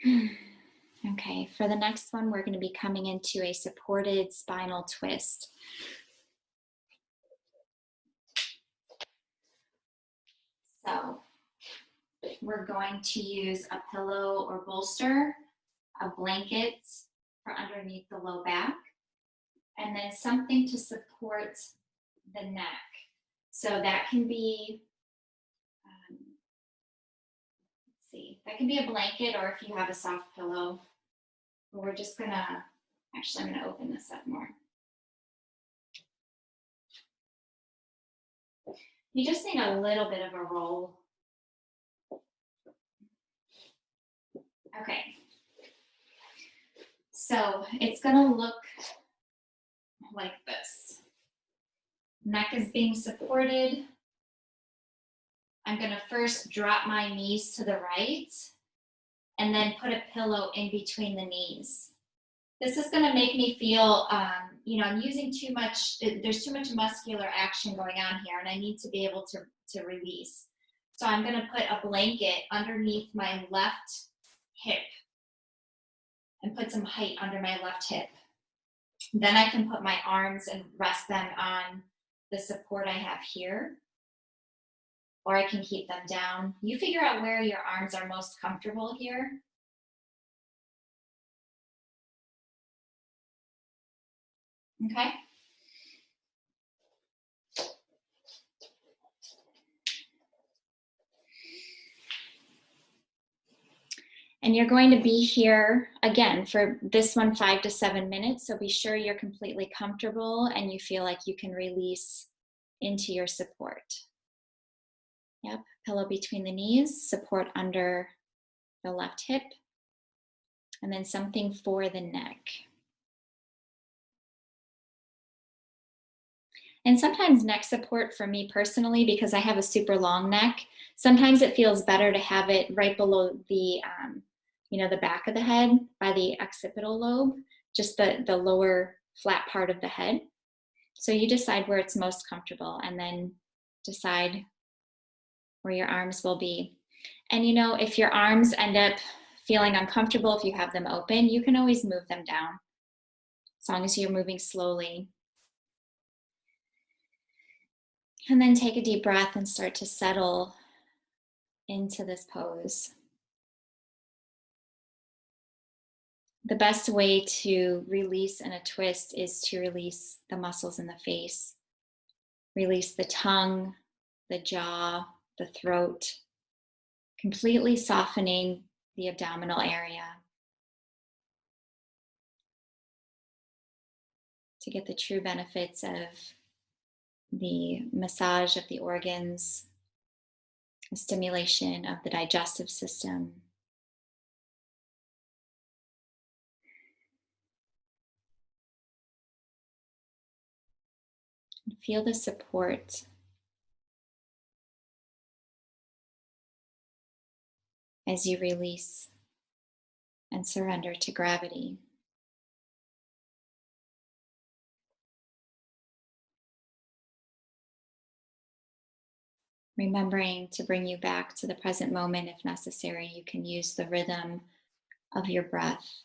Okay, for the next one, we're going to be coming into a supported spinal twist. So we're going to use a pillow or bolster, a blanket for underneath the low back, and then something to support the neck. So that can be, let's see, that can be a blanket, or if you have a soft pillow. We're just gonna, actually, I'm gonna open this up more. You just need a little bit of a roll. Okay. So it's gonna look like this. Neck is being supported. I'm gonna first drop my knees to the right and then put a pillow in between the knees. This is gonna make me feel, I'm using too much, there's too much muscular action going on here, and I need to be able to release. So I'm gonna put a blanket underneath my left hip and put some height under my left hip. Then I can put my arms and rest them on the support I have here, or I can keep them down. You figure out where your arms are most comfortable here. Okay. And you're going to be here again for this one 5 to 7 minutes. So be sure you're completely comfortable and you feel like you can release into your support. Yep, pillow between the knees, support under the left hip, and then something for the neck. And sometimes neck support for me personally, because I have a super long neck, sometimes it feels better to have it right below the, the back of the head by the occipital lobe, just the lower flat part of the head. So you decide where it's most comfortable and then decide where your arms will be. And if your arms end up feeling uncomfortable, if you have them open, you can always move them down as long as you're moving slowly. And then take a deep breath and start to settle into this pose. The best way to release in a twist is to release the muscles in the face. Release the tongue, the jaw, the throat, completely softening the abdominal area to get the true benefits of the massage of the organs, the stimulation of the digestive system. And feel the support as you release and surrender to gravity. Remembering to bring you back to the present moment if necessary. You can use the rhythm of your breath.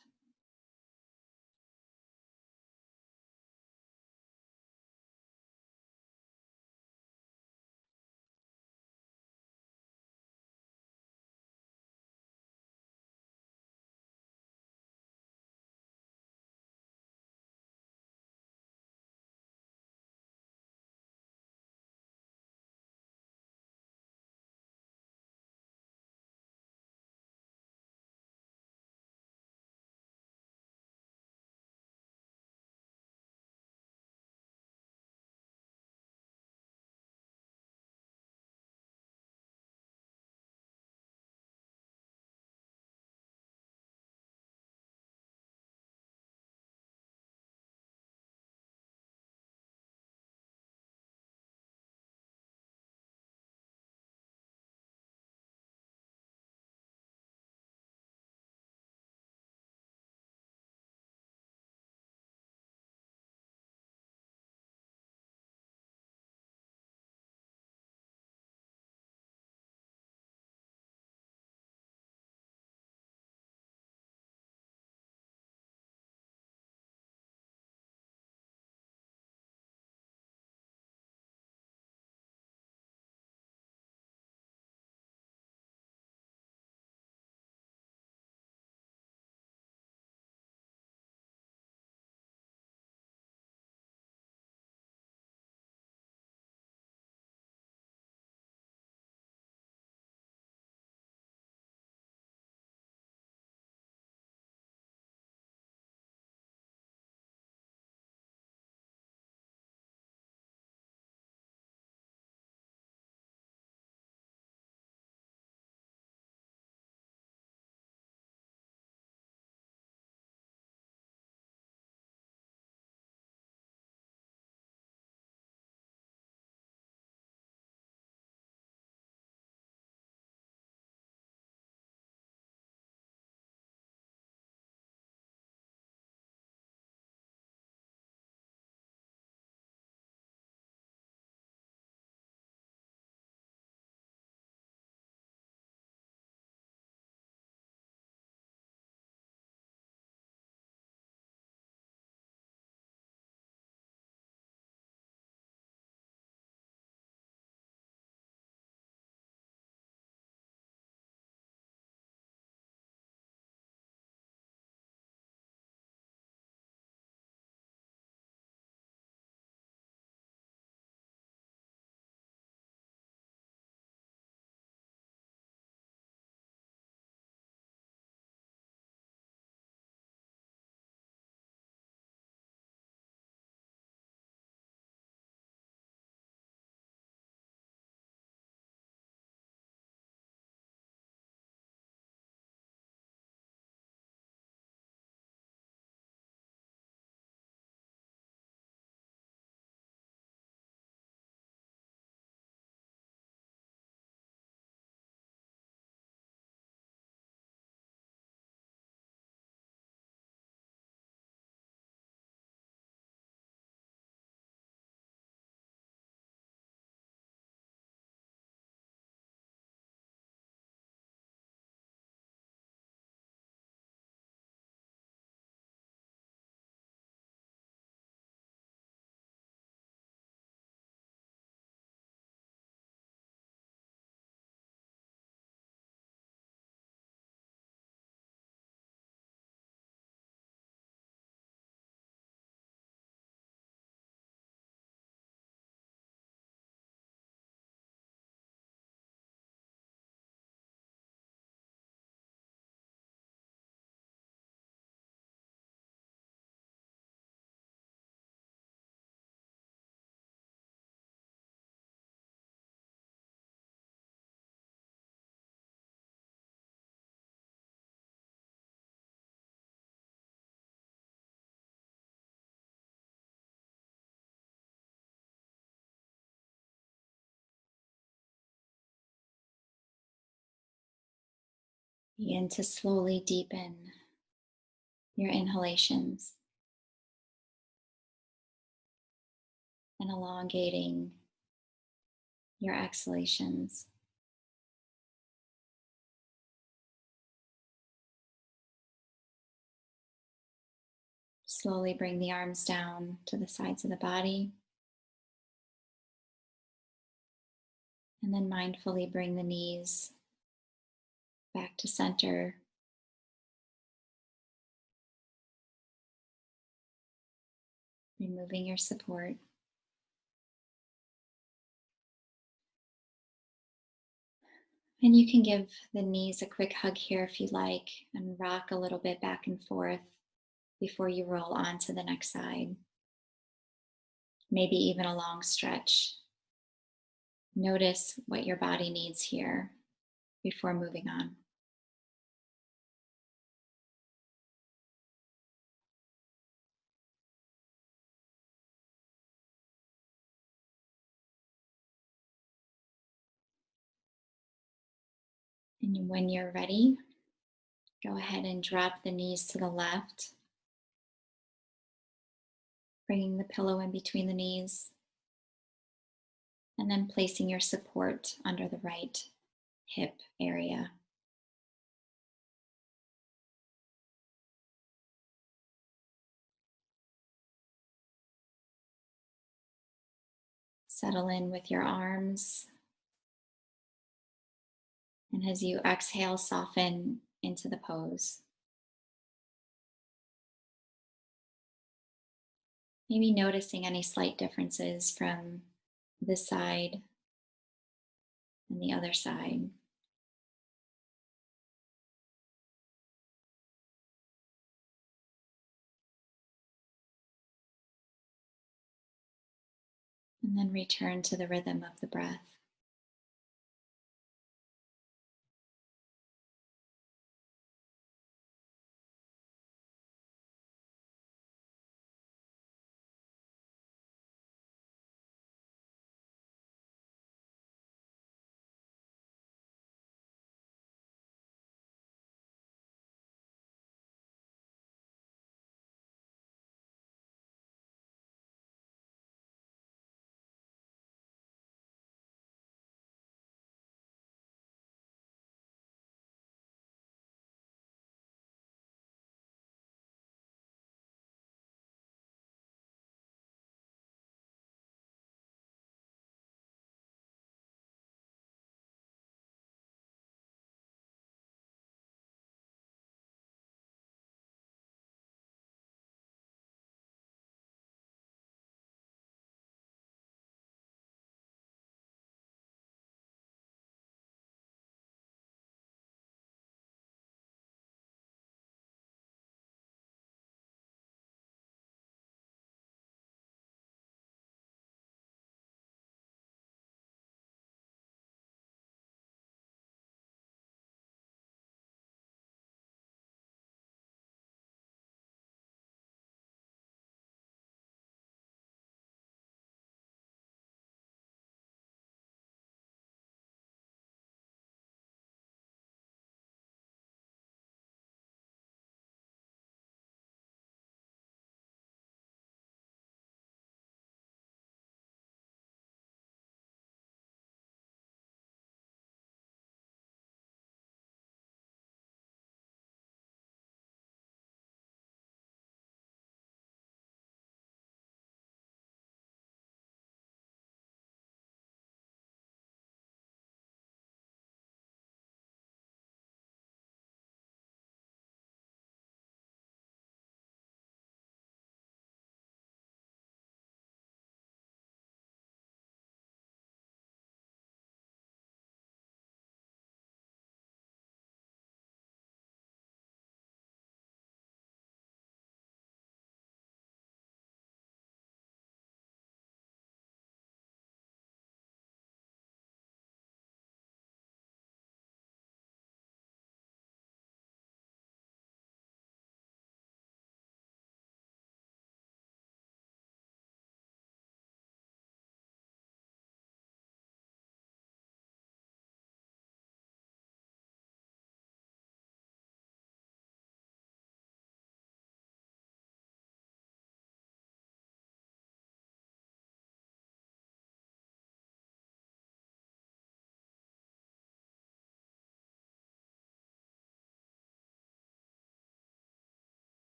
Begin to slowly deepen your inhalations and elongating your exhalations. Slowly bring the arms down to the sides of the body. And then mindfully bring the knees back to center. Removing your support. And you can give the knees a quick hug here if you like and rock a little bit back and forth before you roll on to the next side. Maybe even a long stretch. Notice what your body needs here before moving on. And when you're ready, go ahead and drop the knees to the left, bringing the pillow in between the knees, and then placing your support under the right hip area. Settle in with your arms. And as you exhale, soften into the pose. Maybe noticing any slight differences from this side and the other side. And then return to the rhythm of the breath.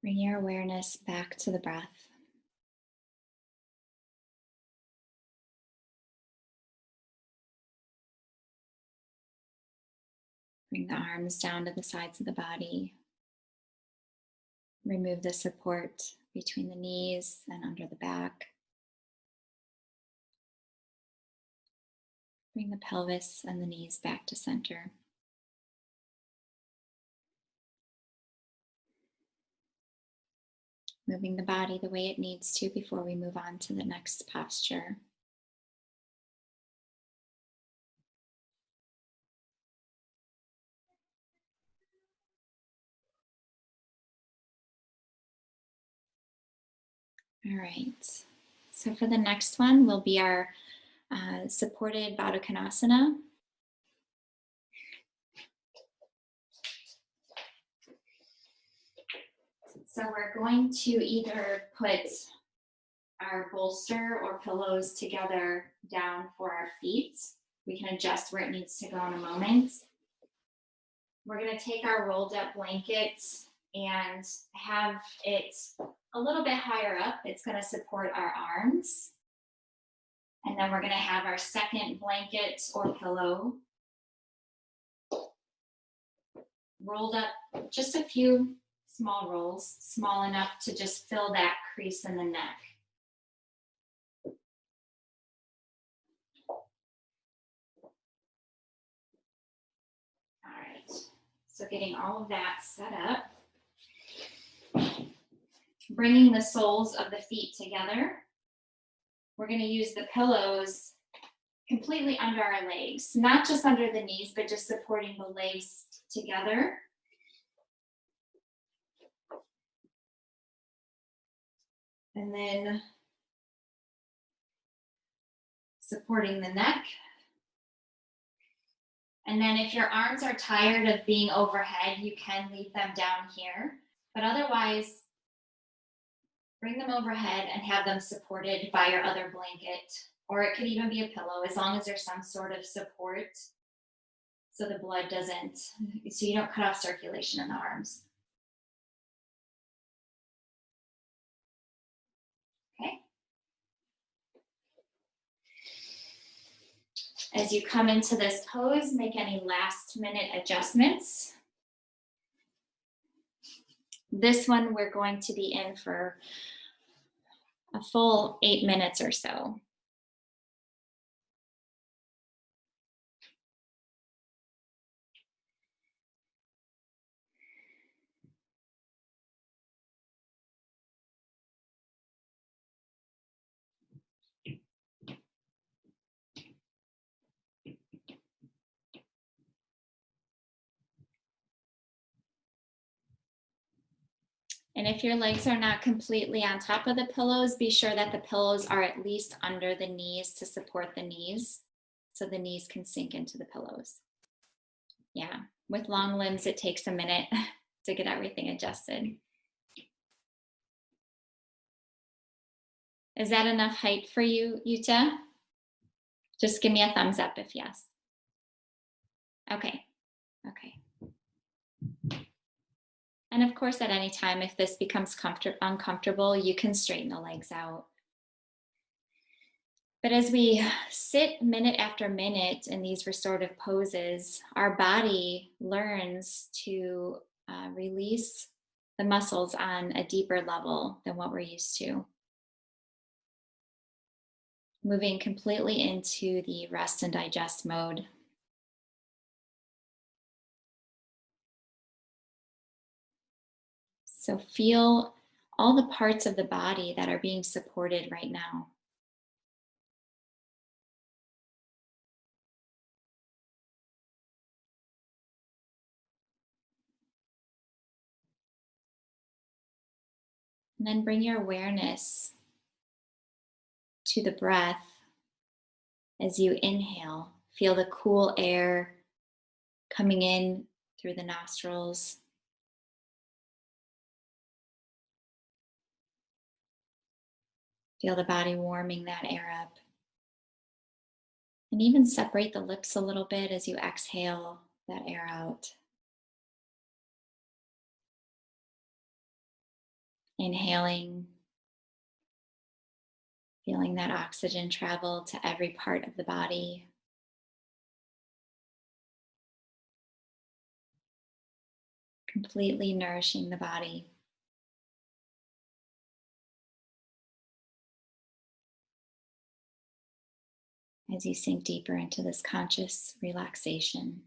Bring your awareness back to the breath. Bring the arms down to the sides of the body. Remove the support between the knees and under the back. Bring the pelvis and the knees back to center. Moving the body the way it needs to before we move on to the next posture. All right, so for the next one will be our supported Baddha Konasana. So we're going to either put our bolster or pillows together down for our feet. We can adjust where it needs to go in a moment. We're going to take our rolled up blanket and have it a little bit higher up. It's going to support our arms. And then we're going to have our second blanket or pillow rolled up just a few small rolls, small enough to just fill that crease in the neck. All right, so getting all of that set up. Bringing the soles of the feet together. We're going to use the pillows completely under our legs, not just under the knees, but just supporting the legs together. And then supporting the neck. And then if your arms are tired of being overhead, you can leave them down here. But otherwise, bring them overhead and have them supported by your other blanket. Or it could even be a pillow, as long as there's some sort of support so the blood doesn't, so you don't cut off circulation in the arms. Okay. As you come into this pose, make any last minute adjustments. This one we're going to be in for a full 8 minutes or so. And if your legs are not completely on top of the pillows, be sure that the pillows are at least under the knees to support the knees, so the knees can sink into the pillows. Yeah, with long limbs, it takes a minute to get everything adjusted. Is that enough height for you, Yuta? Just give me a thumbs up if yes. Okay, okay. And of course, at any time, if this becomes uncomfortable, you can straighten the legs out. But as we sit minute after minute in these restorative poses, our body learns to release the muscles on a deeper level than what we're used to. Moving completely into the rest and digest mode. So feel all the parts of the body that are being supported right now. And then bring your awareness to the breath as you inhale. Feel the cool air coming in through the nostrils. Feel the body warming that air up. And even separate the lips a little bit as you exhale that air out. Inhaling, feeling that oxygen travel to every part of the body. Completely nourishing the body. As you sink deeper into this conscious relaxation.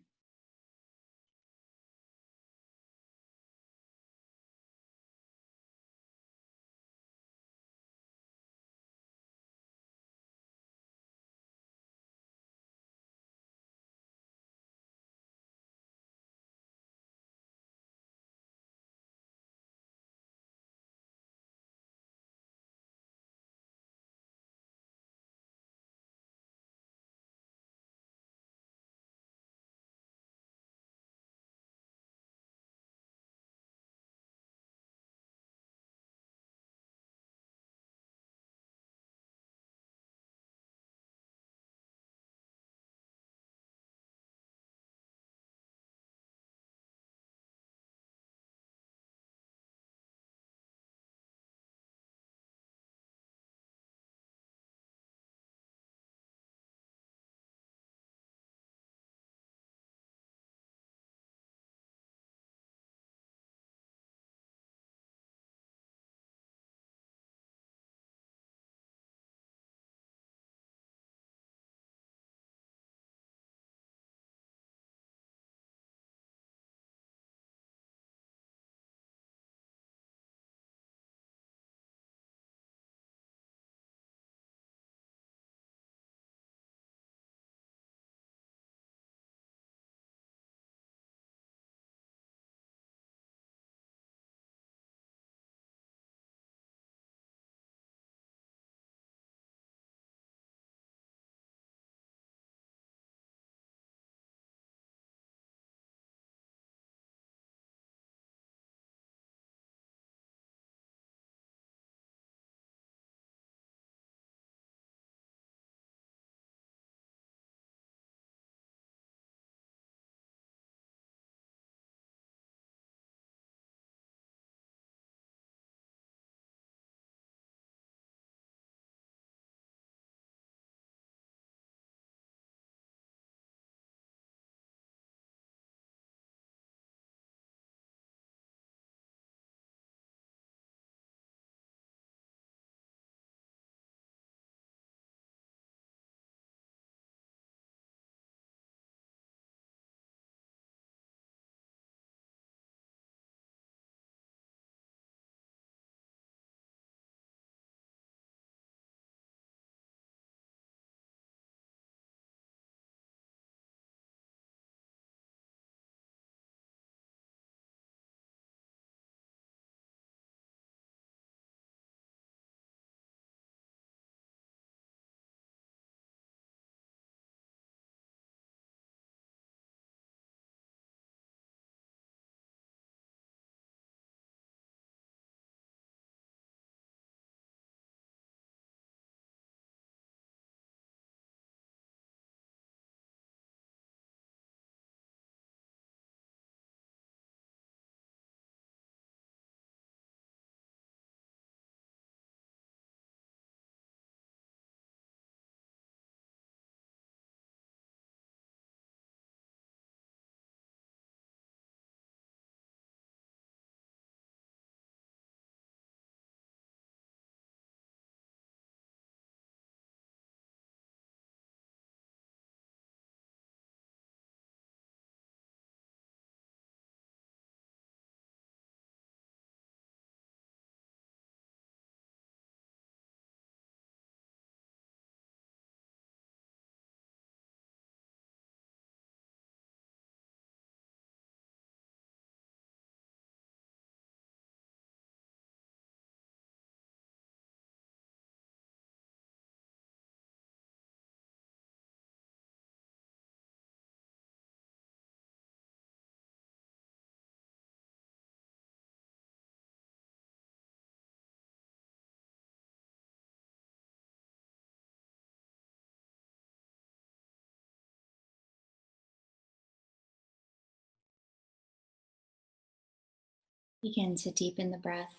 Begin to deepen the breath.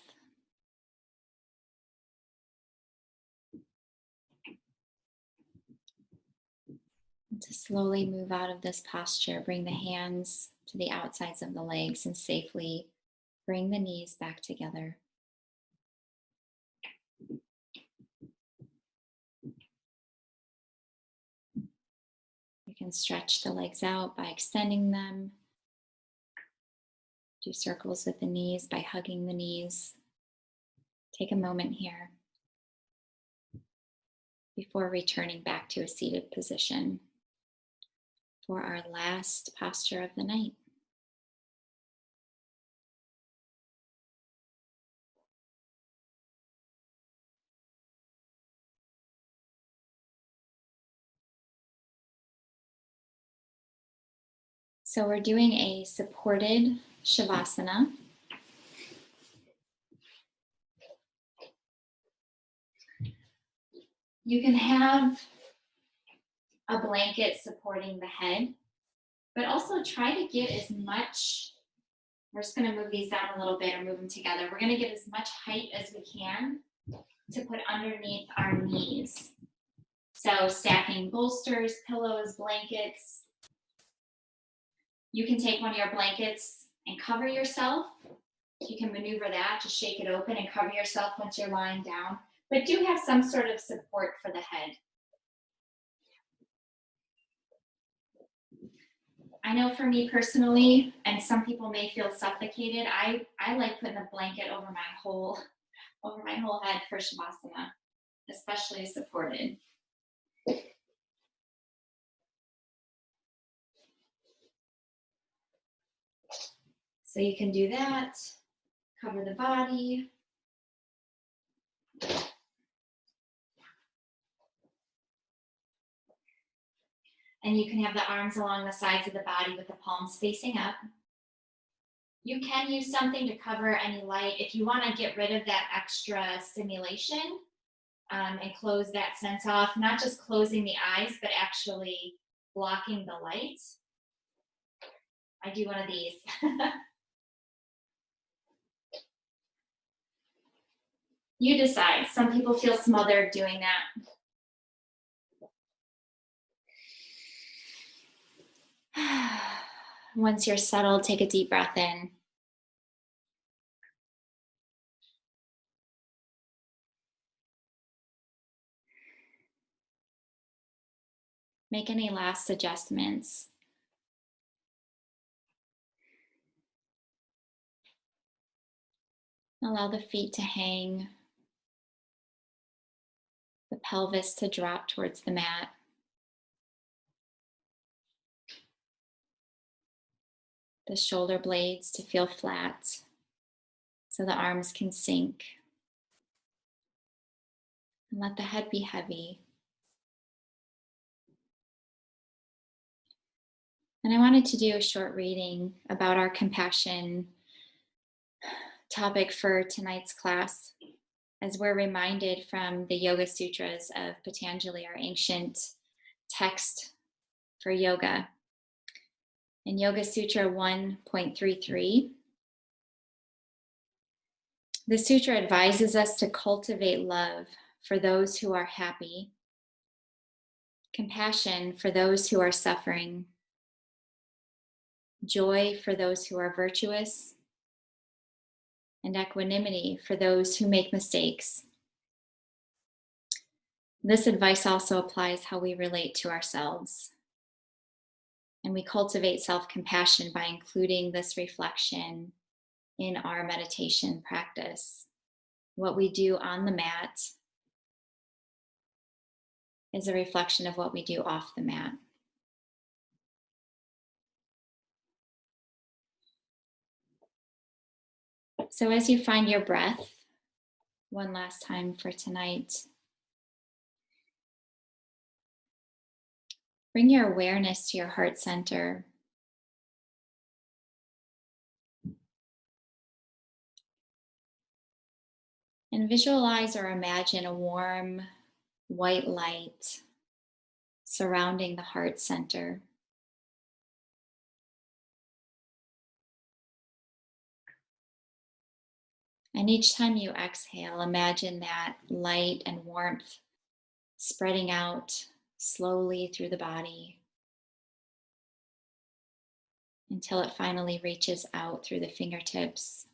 To slowly move out of this posture, bring the hands to the outsides of the legs and safely bring the knees back together. You can stretch the legs out by extending them. Do circles with the knees by hugging the knees. Take a moment here before returning back to a seated position for our last posture of the night. So we're doing a supported Shavasana. You can have a blanket supporting the head, but also try to get as much, we're just gonna move these down a little bit or move them together. We're gonna get as much height as we can to put underneath our knees. So stacking bolsters, pillows, blankets. You can take one of your blankets and cover yourself. You can maneuver that, just shake it open and cover yourself once you're lying down, but do have some sort of support for the head. I know for me personally, and some people may feel suffocated, I like putting a blanket over my whole head for Shavasana, especially supported. So you can do that, cover the body. And you can have the arms along the sides of the body with the palms facing up. You can use something to cover any light. If you want to get rid of that extra stimulation and close that sense off, not just closing the eyes, but actually blocking the light. I do one of these. You decide. Some people feel smothered doing that. Once you're settled, take a deep breath in. Make any last adjustments. Allow the feet to hang, the pelvis to drop towards the mat. The shoulder blades to feel flat so the arms can sink. And let the head be heavy. And I wanted to do a short reading about our compassion topic for tonight's class, as we're reminded from the Yoga Sutras of Patanjali, our ancient text for yoga. In Yoga Sutra 1.33, the sutra advises us to cultivate love for those who are happy, compassion for those who are suffering, joy for those who are virtuous, and equanimity for those who make mistakes. This advice also applies how we relate to ourselves. And we cultivate self-compassion by including this reflection in our meditation practice. What we do on the mat is a reflection of what we do off the mat. So as you find your breath, one last time for tonight, bring your awareness to your heart center. And visualize or imagine a warm white light surrounding the heart center. And each time you exhale, imagine that light and warmth spreading out slowly through the body, until it finally reaches out through the fingertips,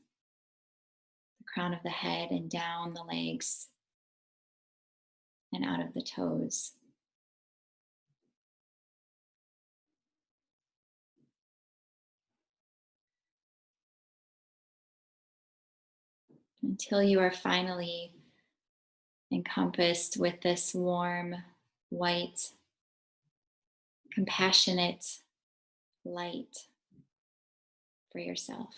the crown of the head, and down the legs and out of the toes. Until you are finally encompassed with this warm, white, compassionate light for yourself.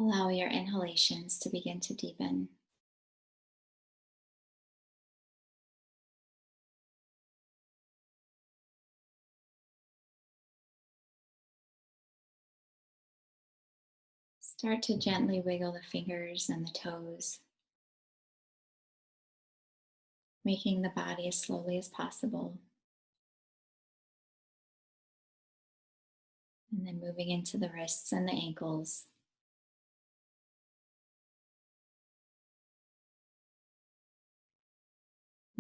Allow your inhalations to begin to deepen. Start to gently wiggle the fingers and the toes, making the body as slowly as possible. And then moving into the wrists and the ankles.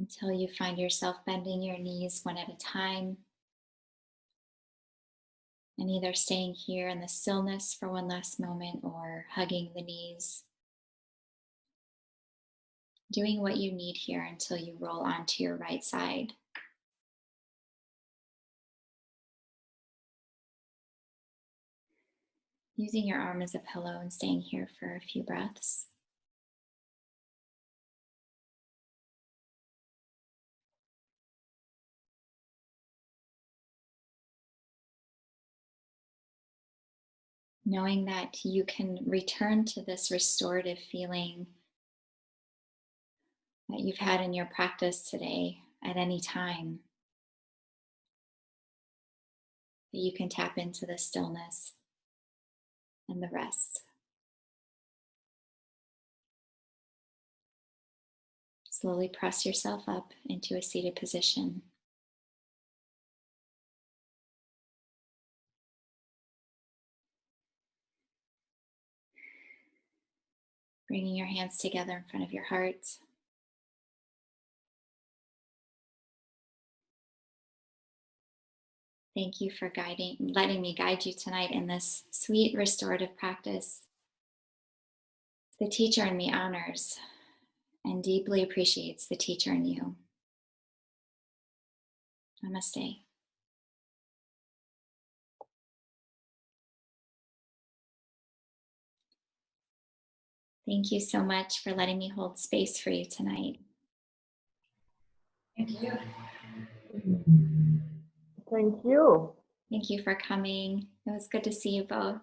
Until you find yourself bending your knees one at a time, and either staying here in the stillness for one last moment or hugging the knees. Doing what you need here until you roll onto your right side. Using your arm as a pillow and staying here for a few breaths. Knowing that you can return to this restorative feeling that you've had in your practice today at any time. That you can tap into the stillness and the rest. Slowly press yourself up into a seated position. Bringing your hands together in front of your heart. Thank you for letting me guide you tonight in this sweet restorative practice. The teacher in me honors and deeply appreciates the teacher in you. Namaste. Thank you so much for letting me hold space for you tonight. Thank you. Thank you. Thank you for coming. It was good to see you both.